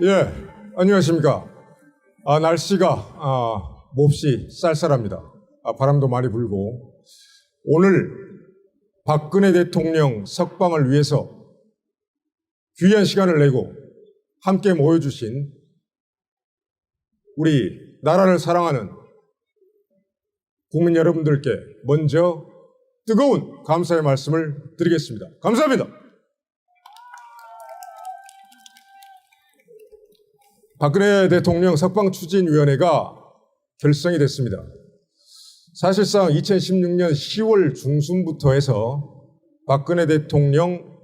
예, 안녕하십니까. 날씨가 몹시 쌀쌀합니다. 바람도 많이 불고 오늘 박근혜 대통령 석방을 위해서 귀한 시간을 내고 함께 모여주신 우리 나라를 사랑하는 국민 여러분들께 먼저 뜨거운 감사의 말씀을 드리겠습니다. 감사합니다. 박근혜 대통령 석방추진위원회가 결성이 됐습니다. 사실상 2016년 10월 중순부터 해서 박근혜 대통령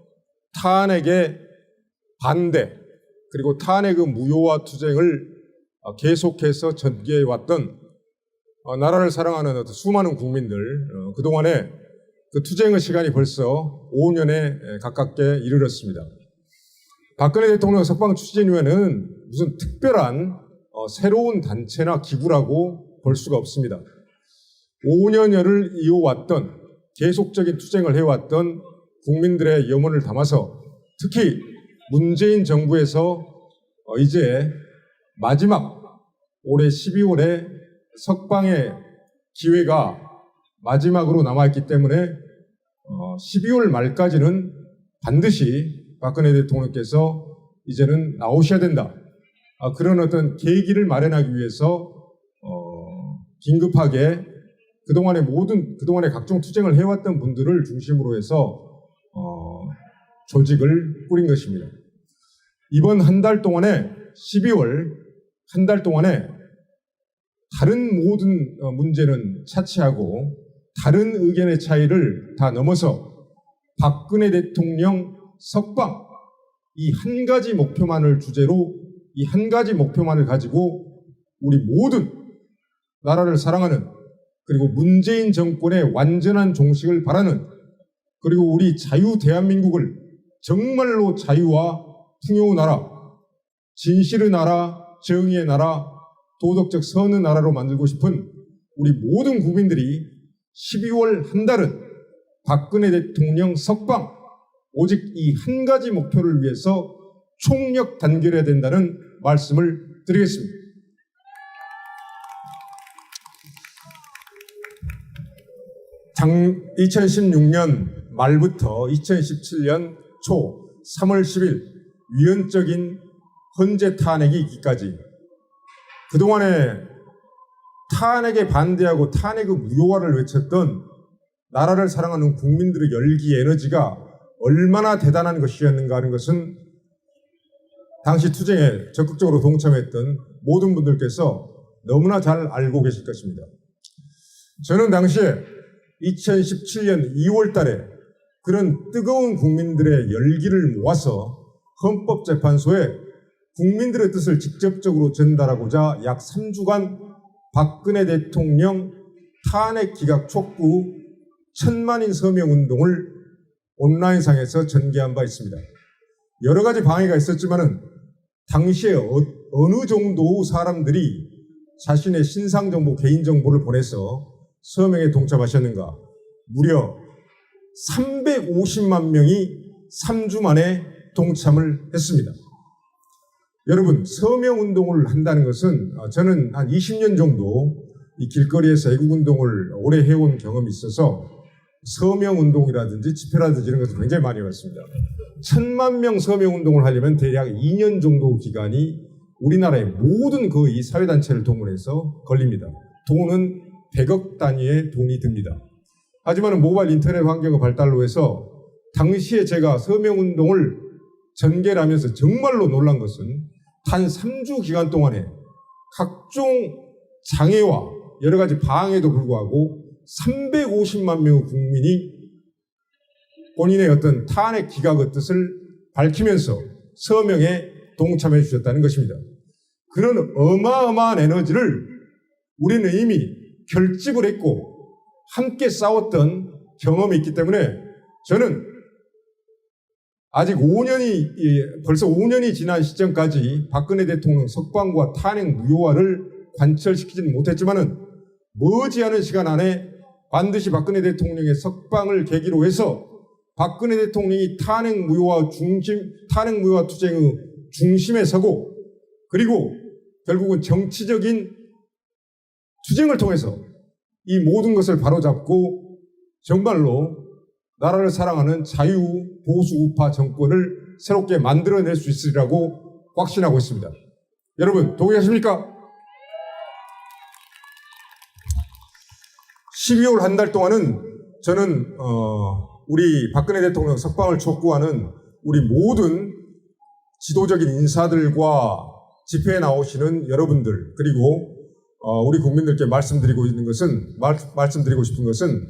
탄핵에 반대 그리고 탄핵의 무효화 투쟁을 계속해서 전개해왔던 나라를 사랑하는 수많은 국민들, 그동안에 그 투쟁의 시간이 벌써 5년에 가깝게 이르렀습니다. 박근혜 대통령 석방추진위원회는 무슨 특별한 새로운 단체나 기구라고 볼 수가 없습니다. 5년여를 이어왔던 계속적인 투쟁을 해왔던 국민들의 염원을 담아서 특히 문재인 정부에서 이제 마지막 올해 12월에 석방의 기회가 마지막으로 남아있기 때문에 12월 말까지는 반드시 박근혜 대통령께서 이제는 나오셔야 된다. 그런 어떤 계기를 마련하기 위해서 긴급하게 그동안에 각종 투쟁을 해왔던 분들을 중심으로 해서 조직을 꾸린 것입니다. 이번 한 달 동안에 12월 한 달 동안에 다른 모든 문제는 차치하고 다른 의견의 차이를 다 넘어서 박근혜 대통령 석방 이 한 가지 목표만을 주제로 이 한 가지 목표만을 가지고 우리 모든 나라를 사랑하는 그리고 문재인 정권의 완전한 종식을 바라는 그리고 우리 자유 대한민국을 정말로 자유와 풍요의 나라, 진실의 나라, 정의의 나라, 도덕적 선의 나라로 만들고 싶은 우리 모든 국민들이 12월 한 달은 박근혜 대통령 석방 오직 이 한 가지 목표를 위해서 총력 단결해야 된다는 말씀을 드리겠습니다. 작 2016년 말부터 2017년 초 3월 10일 위헌적인 헌재 탄핵이 있기까지 그동안에 탄핵에 반대하고 탄핵의 무효화를 외쳤던 나라를 사랑하는 국민들의 열기 에너지가 얼마나 대단한 것이었는가 하는 것은 당시 투쟁에 적극적으로 동참했던 모든 분들께서 너무나 잘 알고 계실 것입니다. 저는 당시에 2017년 2월 달에 그런 뜨거운 국민들의 열기를 모아서 헌법재판소에 국민들의 뜻을 직접적으로 전달하고자 약 3주간 박근혜 대통령 탄핵 기각 촉구 1000만인 서명 운동을 온라인상에서 전개한 바 있습니다. 여러 가지 방해가 있었지만은 당시에 어느 정도 사람들이 자신의 신상정보, 개인정보를 보내서 서명에 동참하셨는가? 무려 350만 명이 3주 만에 동참을 했습니다. 여러분, 서명운동을 한다는 것은 저는 한 20년 정도 이 길거리에서 애국운동을 오래 해온 경험이 있어서 서명운동이라든지 집회라든지 이런 것을 굉장히 많이 해왔습니다. 1000만 명 서명운동을 하려면 대략 2년 정도 기간이 우리나라의 모든 거의 사회단체를 동원해서 걸립니다. 돈은 100억 단위의 돈이 듭니다. 하지만 모바일 인터넷 환경의 발달로 해서 당시에 제가 서명운동을 전개를 하면서 정말로 놀란 것은 단 3주 기간 동안에 각종 장애와 여러 가지 방해도 불구하고 350만 명의 국민이 본인의 어떤 탄핵 기각의 뜻을 밝히면서 서명에 동참해 주셨다는 것입니다. 그런 어마어마한 에너지를 우리는 이미 결집을 했고 함께 싸웠던 경험이 있기 때문에 저는 아직 벌써 5년이 지난 시점까지 박근혜 대통령 석방과 탄핵 무효화를 관철시키지는 못했지만은 머지않은 시간 안에 반드시 박근혜 대통령의 석방을 계기로 해서 박근혜 대통령이 탄핵 무효화 투쟁의 중심에 서고 그리고 결국은 정치적인 투쟁을 통해서 이 모든 것을 바로잡고 정말로 나라를 사랑하는 자유 보수 우파 정권을 새롭게 만들어낼 수 있으리라고 확신하고 있습니다. 여러분 동의하십니까? 12월 한 달 동안은 저는 우리 박근혜 대통령 석방을 촉구하는 우리 모든 지도적인 인사들과 집회에 나오시는 여러분들 그리고 우리 국민들께 말씀드리고 싶은 것은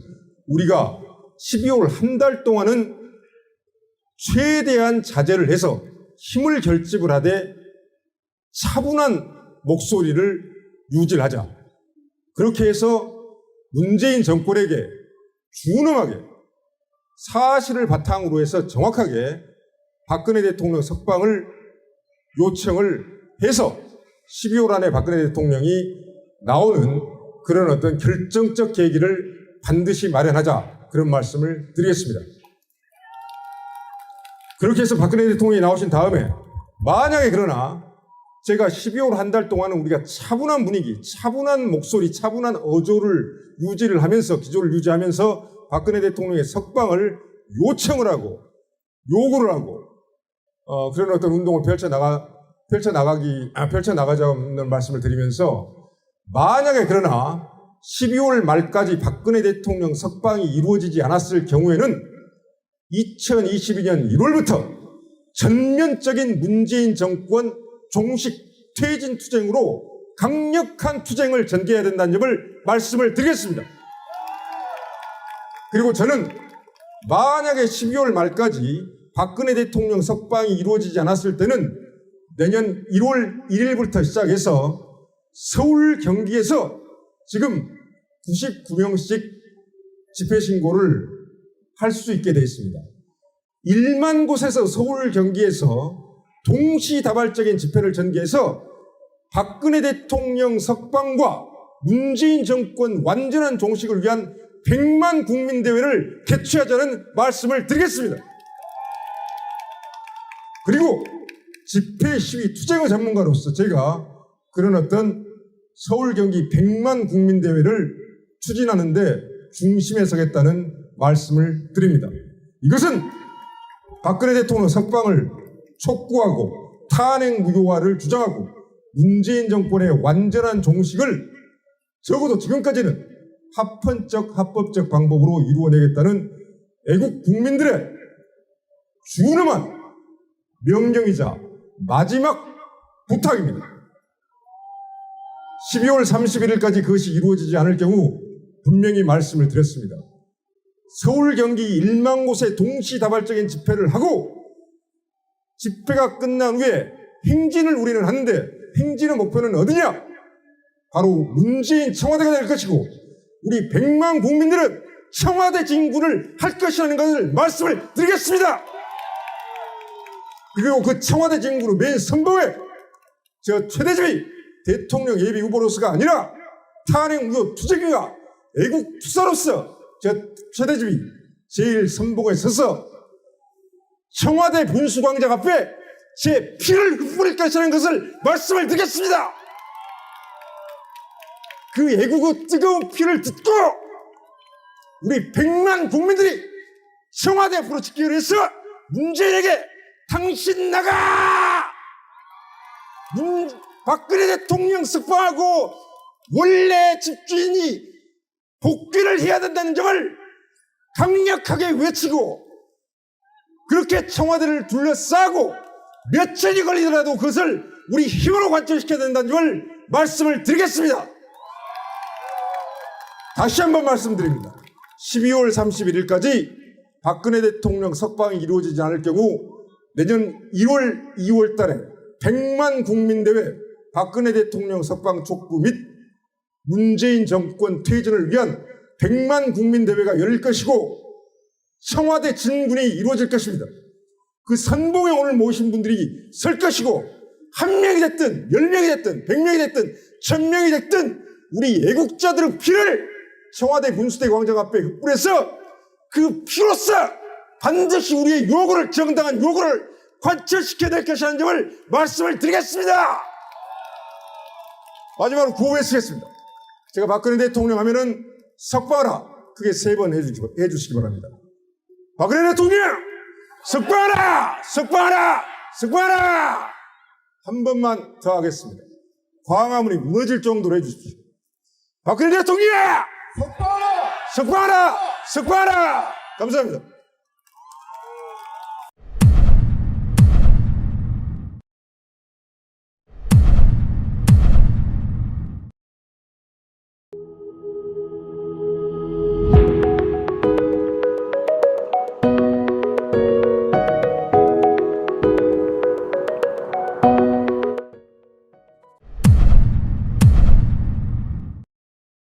우리가 12월 한 달 동안은 최대한 자제를 해서 힘을 결집을 하되 차분한 목소리를 유지하자. 그렇게 해서 문재인 정권에게 준엄하게 사실을 바탕으로 해서 정확하게 박근혜 대통령 석방을 요청을 해서 12월 안에 박근혜 대통령이 나오는 그런 어떤 결정적 계기를 반드시 마련하자 그런 말씀을 드리겠습니다. 그렇게 해서 박근혜 대통령이 나오신 다음에 만약에 그러나 제가 12월 한 달 동안은 우리가 차분한 분위기, 차분한 목소리, 차분한 어조를 유지를 하면서 기조를 유지하면서 박근혜 대통령의 석방을 요청을 하고 요구를 하고 그런 어떤 운동을 펼쳐나가자는 말씀을 드리면서 만약에 그러나 12월 말까지 박근혜 대통령 석방이 이루어지지 않았을 경우에는 2022년 1월부터 전면적인 문재인 정권 종식 퇴진 투쟁으로 강력한 투쟁을 전개해야 된다는 점을 말씀을 드리겠습니다. 그리고 저는 만약에 12월 말까지 박근혜 대통령 석방이 이루어지지 않았을 때는 내년 1월 1일부터 시작해서 서울 경기에서 지금 99명씩 집회 신고를 할 수 있게 되어 있습니다. 1만 곳에서 서울 경기에서 동시다발적인 집회를 전개해서 박근혜 대통령 석방과 문재인 정권 완전한 종식을 위한 100만 국민대회를 개최하자는 말씀을 드리겠습니다. 그리고 집회 시위 투쟁의 전문가로서 제가 그런 어떤 서울 경기 100만 국민대회를 추진하는데 중심에 서겠다는 말씀을 드립니다. 이것은 박근혜 대통령 석방을 촉구하고 탄핵 무효화를 주장하고 문재인 정권의 완전한 종식을 적어도 지금까지는 합법적 방법으로 이루어내겠다는 애국 국민들의 준엄한 명령이자 마지막 부탁입니다. 12월 31일까지 그것이 이루어지지 않을 경우 분명히 말씀을 드렸습니다. 서울 경기 1만 곳에 동시다발적인 집회를 하고 집회가 끝난 후에 행진을 우리는 하는데 행진의 목표는 어디냐? 바로 문재인 청와대가 될 것이고 우리 100만 국민들은 청와대 진군을 할 것이라는 것을 말씀을 드리겠습니다. 그리고 그 청와대 진군으로 맨 선봉에 저 최대집이 대통령 예비 후보로서가 아니라 탄핵 무효 투쟁이가 애국 투사로서 저 최대집이 제일 선봉에 서서 청와대 분수광장 앞에 제 피를 흩뿌릴 것이라는 것을 말씀을 드리겠습니다. 그 애국의 뜨거운 피를 듣고 우리 100만 국민들이 청와대 앞으로 집결을 해서 문재인에게 당신 나가! 박근혜 대통령 석방하고 원래 집주인이 복귀를 해야 된다는 점을 강력하게 외치고 그렇게 청와대를 둘러싸고 며칠이 걸리더라도 그것을 우리 힘으로 관철시켜야 된다는 점을 말씀을 드리겠습니다. 다시 한번 말씀드립니다. 12월 31일까지 박근혜 대통령 석방이 이루어지지 않을 경우 내년 1월, 2월 달에 100만 국민대회 박근혜 대통령 석방 촉구 및 문재인 정권 퇴진을 위한 100만 국민대회가 열릴 것이고 청와대 진군이 이루어질 것입니다. 그 선봉에 오늘 모신 분들이 설 것이고 1명이 됐든 10명이 됐든 100명이 됐든 1000명이 됐든 우리 애국자들의 피를 청와대 분수대 광장 앞에 흩뿌려서 그 피로써 반드시 우리의 요구를 정당한 요구를 관철시켜야 될 것이라는 점을 말씀을 드리겠습니다. 마지막으로 구호 외치겠습니다. 제가 박근혜 대통령 하면은 석방하라. 크게 3번 해주시기 바랍니다. 박근혜 대통령! 석방하라! 석방하라! 석방하라! 한 번만 더 하겠습니다. 광화문이 무너질 정도로 해주십시오. 박근혜 대통령! 석방하라! 석방하라! 석방하라! 감사합니다.